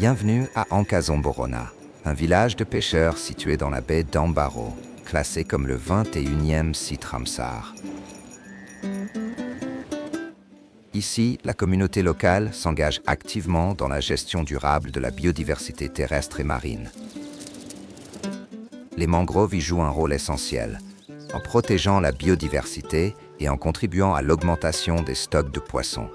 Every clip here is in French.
Bienvenue à Ankazomborona, un village de pêcheurs situé dans la baie d'Ambaro, classé comme le 21e site Ramsar. Ici, la communauté locale s'engage activement dans la gestion durable de la biodiversité terrestre et marine. Les mangroves y jouent un rôle essentiel, en protégeant la biodiversité et en contribuant à l'augmentation des stocks de poissons.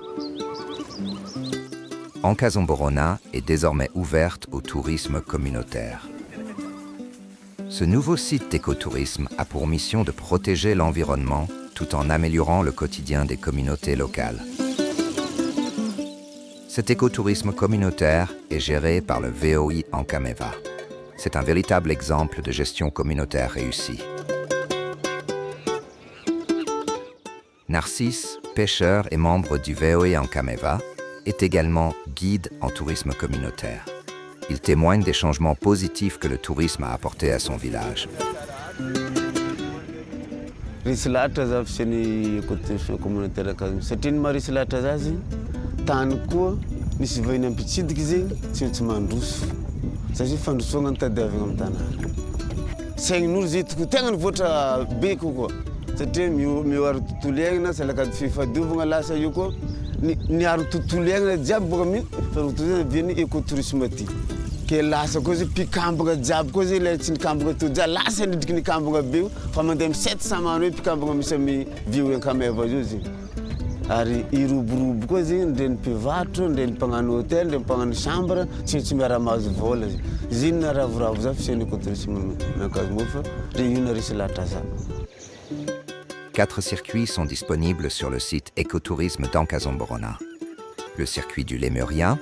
Ankazomborona est désormais ouverte au tourisme communautaire. Ce nouveau site d'écotourisme a pour mission de protéger l'environnement tout en améliorant le quotidien des communautés locales. Cet écotourisme communautaire est géré par le VOI Ankhameva. C'est un véritable exemple de gestion communautaire réussie. Narcisse, pêcheur et membre du VOI Ankhameva, est également guide en tourisme communautaire. Il témoigne des changements positifs que le tourisme a apportés à son village. Ni aro tutuliana jabbo mi tutuliana vieni ecotourisme ti ke lasa kozi pikambuga jab kozi le tin kambuga to ja lasa ni dikini kambuga bi famandem 700 mano pikambuga mi sami viu en Kameva jozi ari irubrubu kozi nden pivato nden pangan hotel nden pangan chambre cimera mas vola zinna ravravu za fini ecotourisme na kazmofa de yunari latasa. 4 circuits sont disponibles sur le site écotourisme d'Ankazomborona. Le circuit du lémurien,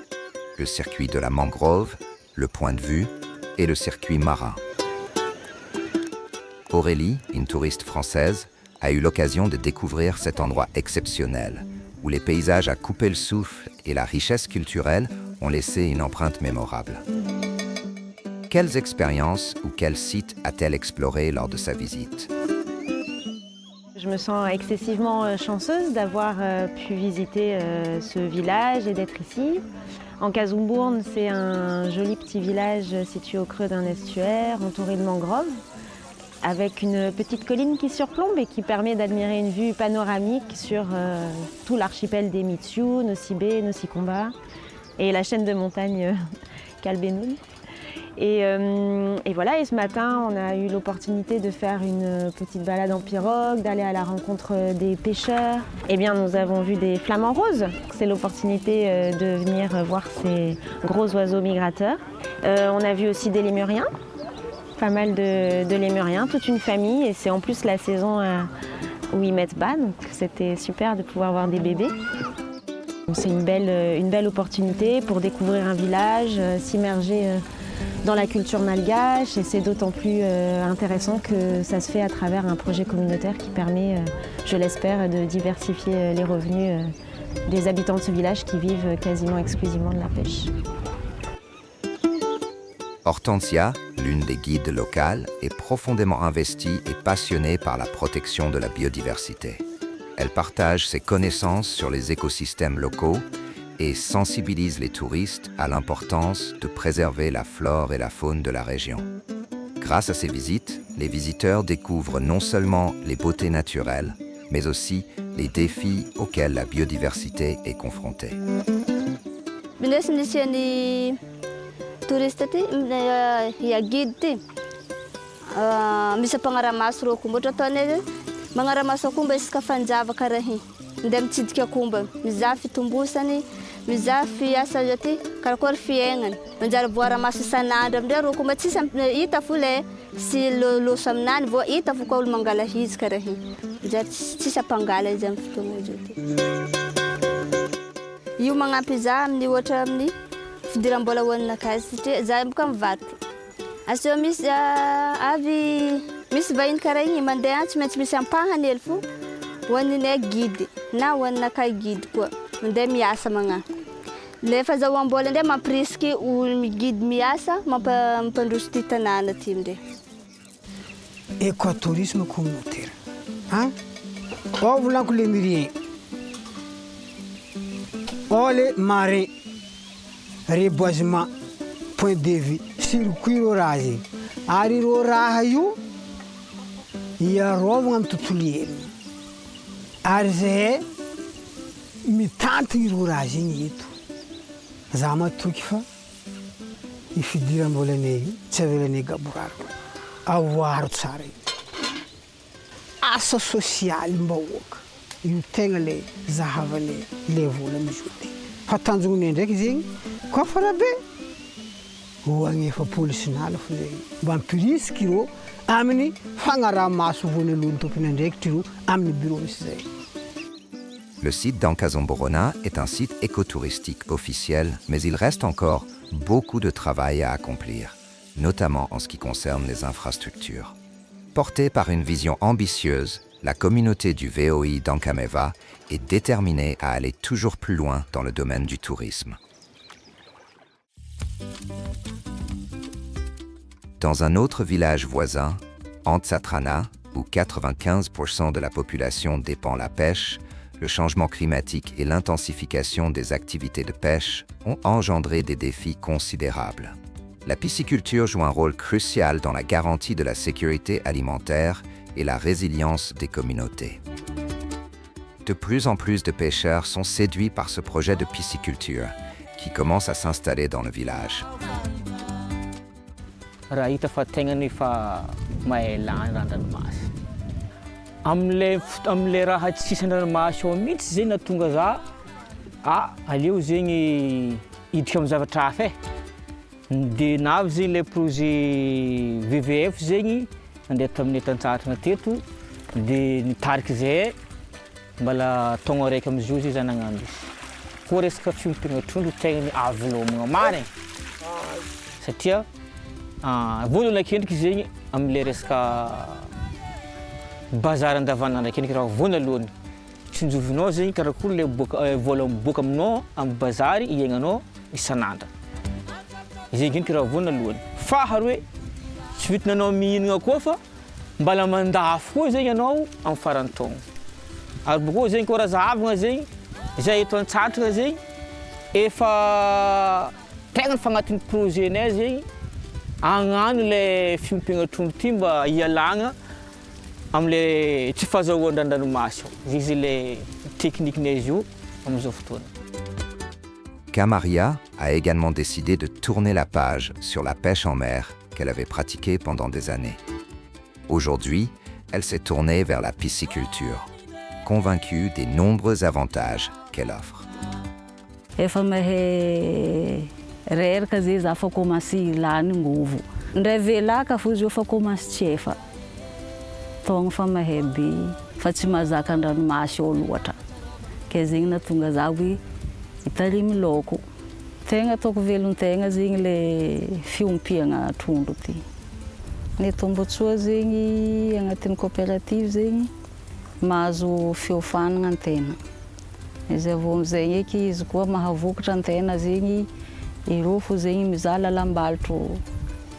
le circuit de la mangrove, le point de vue et le circuit marin. Aurélie, une touriste française, a eu l'occasion de découvrir cet endroit exceptionnel, où les paysages à couper le souffle et la richesse culturelle ont laissé une empreinte mémorable. Quelles expériences ou quels sites a-t-elle exploré lors de sa visite ? Je me sens excessivement chanceuse d'avoir pu visiter ce village et d'être ici. Ankazomborn, c'est un joli petit village situé au creux d'un estuaire, entouré de mangroves, avec une petite colline qui surplombe et qui permet d'admirer une vue panoramique sur tout l'archipel des Mitsu, Nossi-Be, Nossi-Komba et la chaîne de montagnes Kalbenoun. Et voilà, et ce matin, on a eu l'opportunité de faire une petite balade en pirogue, d'aller à la rencontre des pêcheurs. Eh bien, nous avons vu des flamants roses. C'est l'opportunité de venir voir ces gros oiseaux migrateurs. On a vu aussi des lémuriens, pas mal de lémuriens, toute une famille. Et c'est en plus la saison où ils mettent bas, donc c'était super de pouvoir voir des bébés. C'est une belle opportunité pour découvrir un village, s'immerger dans la culture malgache, et c'est d'autant plus intéressant que ça se fait à travers un projet communautaire qui permet, je l'espère, de diversifier les revenus des habitants de ce village qui vivent quasiment exclusivement de la pêche. Hortensia, l'une des guides locales, est profondément investie et passionnée par la protection de la biodiversité. Elle partage ses connaissances sur les écosystèmes locaux et sensibilise les touristes à l'importance de préserver la flore et la faune de la région. Grâce à ces visites, les visiteurs découvrent non seulement les beautés naturelles, mais aussi les défis auxquels la biodiversité est confrontée. Mizafy asa ty karakory fiaignany manjary voaramaso isan'andro amindreo rô koa tsisy hita fo le sy loso aminany vao hita fo koa olo mangala izy karaha igny manjary tsisy ampangala izy amin'ny fotoagna zao ty. Io magnampy za amin'ny ohatra amin'ny fidiram-bola hoaninakazy satria za boka mivarotra. Aseo misy avy misy vahiny karaha igny mandeha any tsy maintsy misy ampahany hely fo hoaninay guide na hoaninakay guide koa mandeha miasa magnahy. Le fahazahoam-bola ndray mampirisiky olo guide miasa mampandroso ty tanàna ty amindray. Écotourisme communautaire. Ao volako lémurien, ao le marin, reboisement, point de vue circuit ro raha zegny ary ro raha io iarovagna amin'ny tontolo iainana ary zahay mitantiny ro raha zegny eto za matoky fa ifidiram-bolanay io tsy avelanay gaborariko avoaro tsara io asa sosialy mbahoaka io tegna le zahavale le vola mizoty fa tanjognonay ndraiky zegny kofarabe ho agnefa polisinala fo zegny mba ampirisika ireo amin'ny fagnaraha-maso voanalohany tompony andraikitra ireo amin'ny bureau misy zay. Le site d'Ankazomborona est un site écotouristique officiel, mais il reste encore beaucoup de travail à accomplir, notamment en ce qui concerne les infrastructures. Portée par une vision ambitieuse, la communauté du VOI d'Ankameva est déterminée à aller toujours plus loin dans le domaine du tourisme. Dans un autre village voisin, Antsatrana, où 95% de la population dépend de la pêche, le changement climatique et l'intensification des activités de pêche ont engendré des défis considérables. La pisciculture joue un rôle crucial dans la garantie de la sécurité alimentaire et la résilience des communautés. De plus en plus de pêcheurs sont séduits par ce projet de pisciculture qui commence à s'installer dans le village. Amle raha tsisy andranomasy ao mihitsy zegny natonga za aleo zegny iditra amin'ny zavatra hafa dia navy zegny le projet VVF zegny nandeha tamin'ny Tantsaratra teto dia nitarika zay mbala taogno araiky amizio zay za nagnano izy koa resaka fiompiagna trondro tegna ny avelomagna marigny satria voalohany akendriky zegny am'le resaka bazary andavanandro akendriky raha voanalohany tsinjovinao zegny karakory le vola miboaka aminao amin'ny bazary iaignanao isan'andro zegny kendriky raha voanalohany faharoe tsy vitananao mihinagna koa fa mbala mandafo koa zegny ianao amin'ny farantaogno ary bokao zegny koa raha zahavagna zegny zay eto Antsatraka zegny efa tegna fagnatin'ny projetnay zegny agnano le fiompiagna trondro ty mba ialagna am'le tsy fahazahoana an-dranomasy izy le techniquenay izy io am'izao fotoana. Kamaria a également décidé de tourner la page sur la pêche en mer qu'elle avait pratiquée pendant des années. Aujourd'hui, elle s'est tournée vers la pisciculture, convaincue des nombreux avantages qu'elle offre. Efa mahay reraka zay za fa komansy lany ngovo ndray velaka fo izy io fa komansy tsy efa togno fa mahay be fa tsy mazaka an-dranomasy ao loatra ke zegny natonga za hoe hitarimy laoko tegna ataoko velon-tegna zegny le fiompiagna trondro ty ny tombotsoa zegny agnatin'ny coopérative zegny mahazo fiofanagna an-tegna izy avy am'zay eky izy koa mahavokatra an-tegna zegny ireo fo zegny mizaha lalam-balotro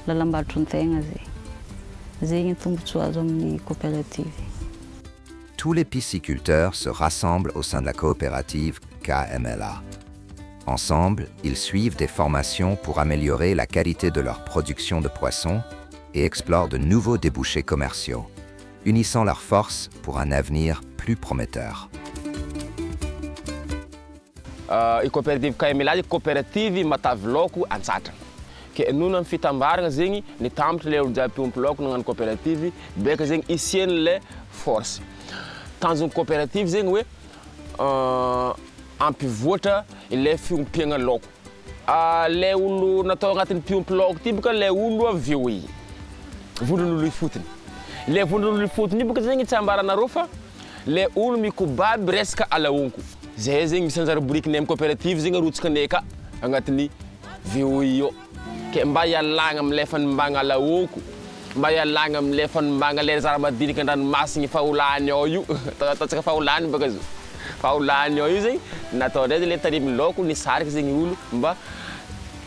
an-tegna zegny tombotsoa azo amin'ny coopérative. Tous les pisciculteurs se rassemblent au sein de la coopérative KMLA. Ensemble, ils suivent des formations pour améliorer la qualité de leur production de poissons et explorent de nouveaux débouchés commerciaux, unissant leurs forces pour un avenir plus prometteur. I coopérative KMLA coopérative matavy laoko Antsatrana ke nono amin'ny fitambaragna zegny nitambatra le olo jiaby mpiompy laoko nagnano coopérative beka zegny isiany le force tanjony coopérative zegny hoe ampivoatra ile fiompiagna laoko le olo natao agnatin'ny mpiompy laoko ty boka le olo VOI vondron'olo ifotony le vondron'olo ifotony boka zegny tsy ambaranareo fa le olo mikobaby resaka alaonko zay zegny misy anjara borikinay amin'ny coopérative zegny arotsakanay ka agnatin'ny VOI io ke mba ialagna am'le fanimbagna alaonko mba ialagna am'le fanimbagna le zara-madinika an-dranomasigny faholany ao io ataontsika faholany baka zo faholany ao io zegny natao ndray le tarimy laoko nisariky zegny olo mba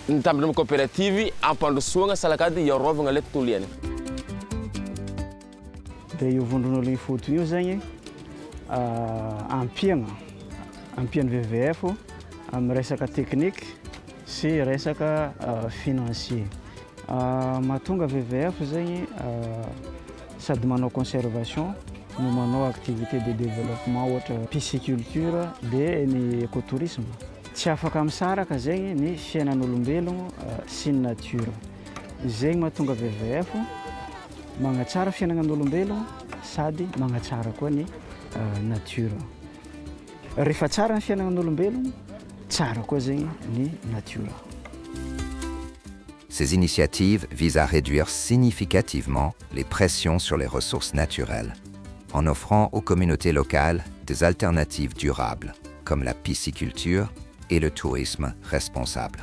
nitambatra amin'ny coopérative ampandrosoagna salakady iarovagna le tontolo iainana. Dia io vondron'olo ifotony io zegny ampiagna VVF amin'ny resaka teknika sy resaka financier. Mahatonga VVF zegny sady manao conservation no manao activité de développement ohatra pisciculture dia ny écotourisme. Tsy afaka misaraka zegny ny fiainan'olombelogno sy ny nature. Zegny mahatonga VVF magnatsara fiainagnan'olombelogno sady magnatsara koa ny nature. Rehefa tsara ny fiainagnan'olombelogno, tsara koa zegny ny nature. Ces initiatives visent à réduire significativement les pressions sur les ressources naturelles, en offrant aux communautés locales des alternatives durables, comme la pisciculture et le tourisme responsable.